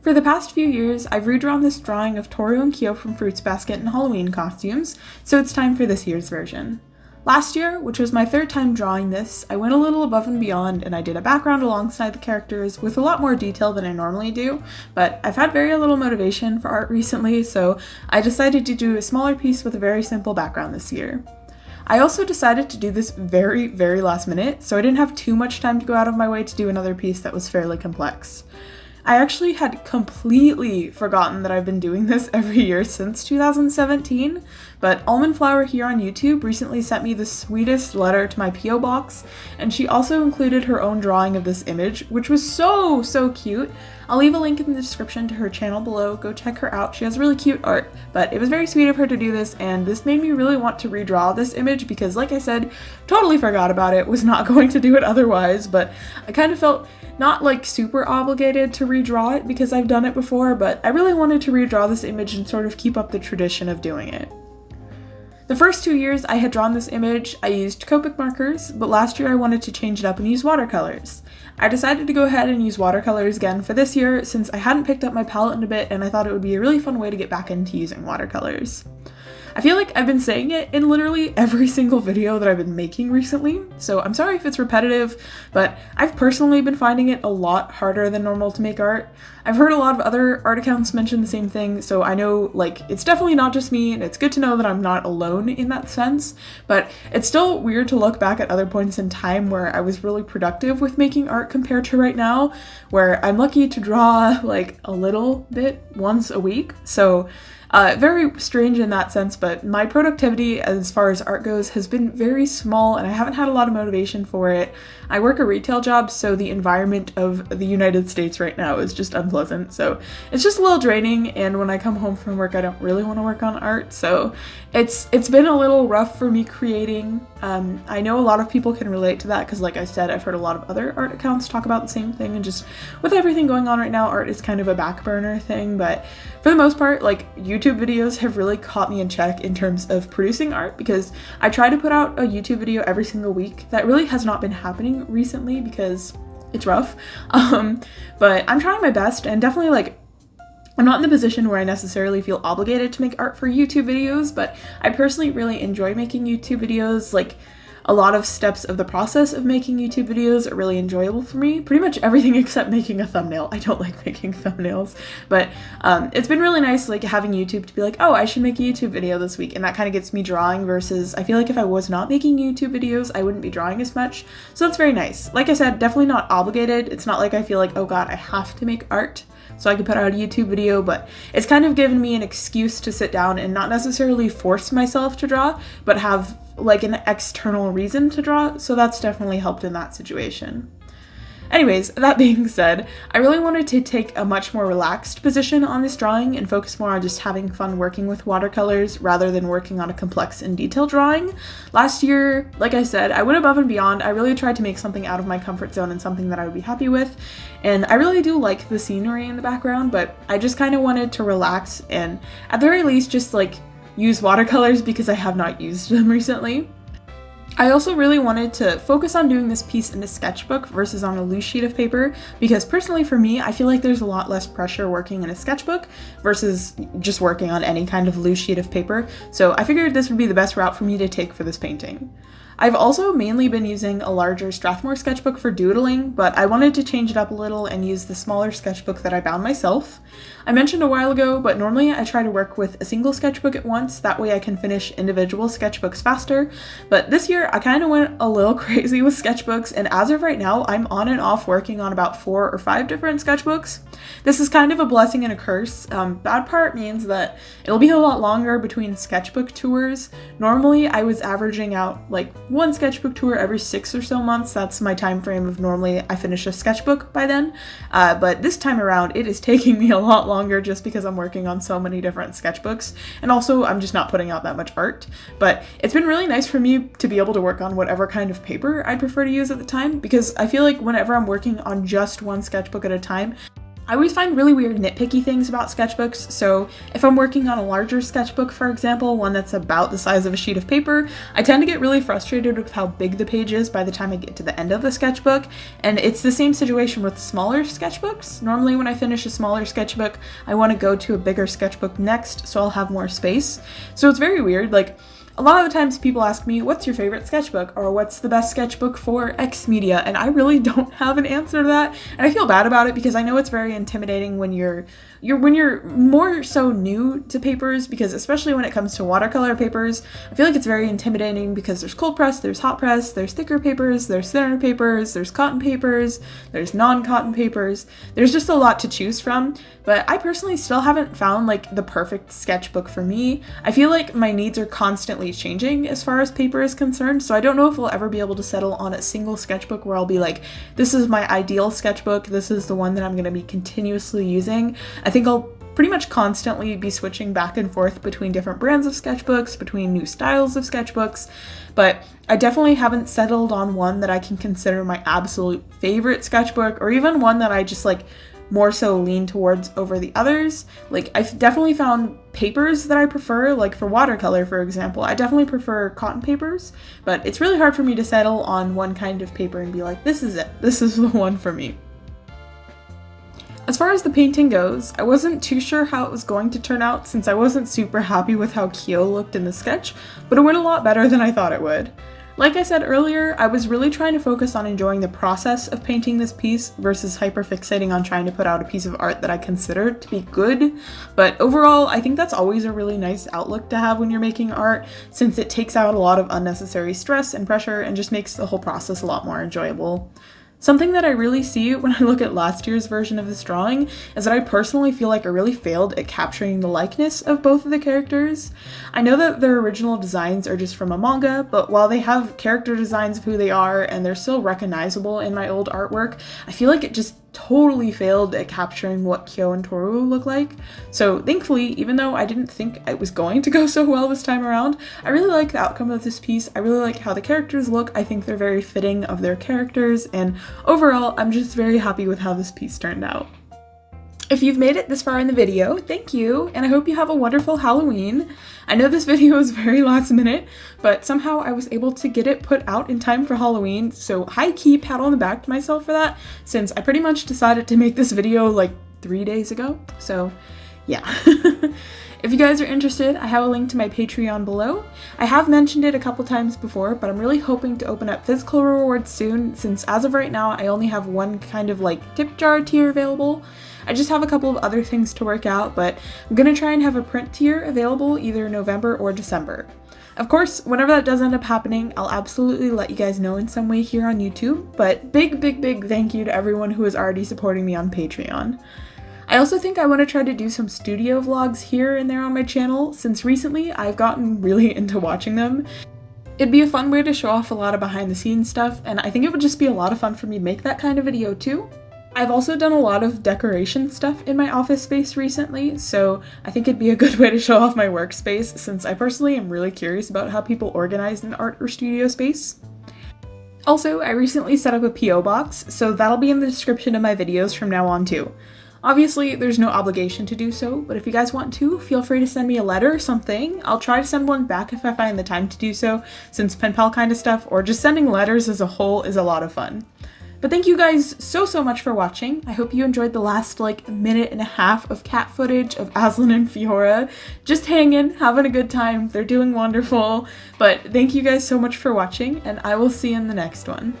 For the past few years, I've redrawn this drawing of Toro and Kyo from Fruits Basket in Halloween costumes, so it's time for this year's version. Last year, which was my third time drawing this, I went a little above and beyond and I did a background alongside the characters with a lot more detail than I normally do, but I've had very little motivation for art recently, so I decided to do a smaller piece with a very simple background this year. I also decided to do this very last minute, so I didn't have too much time to go out of my way to do another piece that was fairly complex. I actually had completely forgotten that I've been doing this every year since 2017, but Almond Flower here on YouTube recently sent me the sweetest letter to my P.O. box, and she also included her own drawing of this image, which was so cute. I'll leave a link in the description to her channel below, go check her out, she has really cute art, but it was very sweet of her to do this, and this made me really want to redraw this image because, like I said, totally forgot about it, was not going to do it otherwise, but I kind of felt not like super obligated to redraw it because I've done it before, but I really wanted to redraw this image and sort of keep up the tradition of doing it. The first 2 years I had drawn this image, I used Copic markers, but last year I wanted to change it up and use watercolors. I decided to go ahead and use watercolors again for this year since I hadn't picked up my palette in a bit and I thought it would be a really fun way to get back into using watercolors. I feel like I've been saying it in literally every single video that I've been making recently, so I'm sorry if it's repetitive, but I've personally been finding it a lot harder than normal to make art. I've heard a lot of other art accounts mention the same thing, so I know, like, it's definitely not just me, and it's good to know that I'm not alone in that sense, but it's still weird to look back at other points in time where I was really productive with making art compared to right now, where I'm lucky to draw, like, a little bit once a week, so very strange in that sense, but my productivity as far as art goes has been very small and I haven't had a lot of motivation for it. I work a retail job, so the environment of the United States right now is just unpleasant, so it's just a little draining, and when I come home from work I don't really want to work on art, so it's been a little rough for me creating. I know a lot of people can relate to that because, like I said, I've heard a lot of other art accounts talk about the same thing, and just with everything going on right now, art is kind of a back burner thing, but for the most part, like, YouTube videos have really caught me in check in terms of producing art because I try to put out a YouTube video every single week. That really has not been happening recently because it's rough, but I'm trying my best, and definitely, like, I'm not in the position where I necessarily feel obligated to make art for YouTube videos, but I personally really enjoy making YouTube videos. Like, a lot of steps of the process of making YouTube videos are really enjoyable for me. Pretty much everything except making a thumbnail. I don't like making thumbnails, but it's been really nice, like, having YouTube to be like, oh, I should make a YouTube video this week, and that kind of gets me drawing versus I feel like if I was not making YouTube videos, I wouldn't be drawing as much. So that's very nice. Like I said, definitely not obligated. It's not like I feel like, oh god, I have to make art so I could put out a YouTube video, but it's kind of given me an excuse to sit down and not necessarily force myself to draw, but have like an external reason to draw, so that's definitely helped in that situation. Anyways, that being said, I really wanted to take a much more relaxed position on this drawing and focus more on just having fun working with watercolors rather than working on a complex and detailed drawing. Last year, like I said, I went above and beyond. I really tried to make something out of my comfort zone and something that I would be happy with, and I really do like the scenery in the background, but I just kind of wanted to relax and at the very least just like use watercolors because I have not used them recently. I also really wanted to focus on doing this piece in a sketchbook versus on a loose sheet of paper because personally for me, I feel like there's a lot less pressure working in a sketchbook versus just working on any kind of loose sheet of paper, so I figured this would be the best route for me to take for this painting. I've also mainly been using a larger Strathmore sketchbook for doodling, but I wanted to change it up a little and use the smaller sketchbook that I bound myself. I mentioned a while ago, but normally I try to work with a single sketchbook at once, that way I can finish individual sketchbooks faster, but this year I kind of went a little crazy with sketchbooks, and as of right now I'm on and off working on about 4 or 5 different sketchbooks. This is kind of a blessing and a curse. Bad part means that it'll be a lot longer between sketchbook tours. Normally I was averaging out like 1 sketchbook tour every 6 or so months. That's my time frame of normally I finish a sketchbook by then, but this time around it is taking me a lot longer just because I'm working on so many different sketchbooks, and also I'm just not putting out that much art. But it's been really nice for me to be able to work on whatever kind of paper I'd prefer to use at the time, because I feel like whenever I'm working on just one sketchbook at a time, I always find really weird nitpicky things about sketchbooks, so if I'm working on a larger sketchbook, for example, one that's about the size of a sheet of paper, I tend to get really frustrated with how big the page is by the time I get to the end of the sketchbook, and it's the same situation with smaller sketchbooks. Normally when I finish a smaller sketchbook, I want to go to a bigger sketchbook next, so I'll have more space. So it's very weird, like, a lot of the times people ask me, what's your favorite sketchbook, or what's the best sketchbook for X media, and I really don't have an answer to that, and I feel bad about it because I know it's very intimidating when you're more so new to papers, because especially when it comes to watercolor papers, I feel like it's very intimidating because there's cold press, there's hot press, there's thicker papers, there's thinner papers, there's cotton papers, there's non-cotton papers, there's just a lot to choose from, but I personally still haven't found like the perfect sketchbook for me. I feel like my needs are constantly changing as far as paper is concerned, so I don't know if we'll ever be able to settle on a single sketchbook where I'll be like, this is my ideal sketchbook, this is the one that I'm going to be continuously using. I think I'll pretty much constantly be switching back and forth between different brands of sketchbooks, between new styles of sketchbooks, but I definitely haven't settled on one that I can consider my absolute favorite sketchbook, or even one that I just like more so lean towards over the others. Like, I've definitely found papers that I prefer, like for watercolor, for example. I definitely prefer cotton papers, but it's really hard for me to settle on one kind of paper and be like, this is it, this is the one for me. As far as the painting goes, I wasn't too sure how it was going to turn out since I wasn't super happy with how Kyo looked in the sketch, but it went a lot better than I thought it would. Like I said earlier, I was really trying to focus on enjoying the process of painting this piece versus hyperfixating on trying to put out a piece of art that I consider to be good, but overall, I think that's always a really nice outlook to have when you're making art, since it takes out a lot of unnecessary stress and pressure and just makes the whole process a lot more enjoyable. Something that I really see when I look at last year's version of this drawing is that I personally feel like I really failed at capturing the likeness of both of the characters. I know that their original designs are just from a manga, but while they have character designs of who they are and they're still recognizable in my old artwork, I feel like it just totally failed at capturing what Kyo and Toru look like. So thankfully, even though I didn't think it was going to go so well this time around, I really like the outcome of this piece. I really like how the characters look. I think they're very fitting of their characters, and overall, I'm just very happy with how this piece turned out. If you've made it this far in the video, thank you, and I hope you have a wonderful Halloween. I know this video is very last minute, but somehow I was able to get it put out in time for Halloween, so high-key pat on the back to myself for that, since I pretty much decided to make this video like 3 days ago, so yeah. If you guys are interested, I have a link to my Patreon below. I have mentioned it a couple times before, but I'm really hoping to open up physical rewards soon, since as of right now, I only have one kind of like tip jar tier available. I just have a couple of other things to work out, but I'm gonna try and have a print tier available either November or December. Of course, whenever that does end up happening, I'll absolutely let you guys know in some way here on YouTube, but big thank you to everyone who is already supporting me on Patreon. I also think I want to try to do some studio vlogs here and there on my channel, since recently I've gotten really into watching them. It'd be a fun way to show off a lot of behind the scenes stuff, and I think it would just be a lot of fun for me to make that kind of video too. I've also done a lot of decoration stuff in my office space recently, so I think it'd be a good way to show off my workspace, since I personally am really curious about how people organize an art or studio space. Also, I recently set up a PO box, so that'll be in the description of my videos from now on too. Obviously, there's no obligation to do so, but if you guys want to, feel free to send me a letter or something. I'll try to send one back if I find the time to do so, since pen pal kind of stuff, or just sending letters as a whole is a lot of fun. But thank you guys so much for watching. I hope you enjoyed the last like minute and a half of cat footage of Aslan and Fiora just hanging, having a good time. They're doing wonderful. But thank you guys so much for watching, and I will see you in the next one.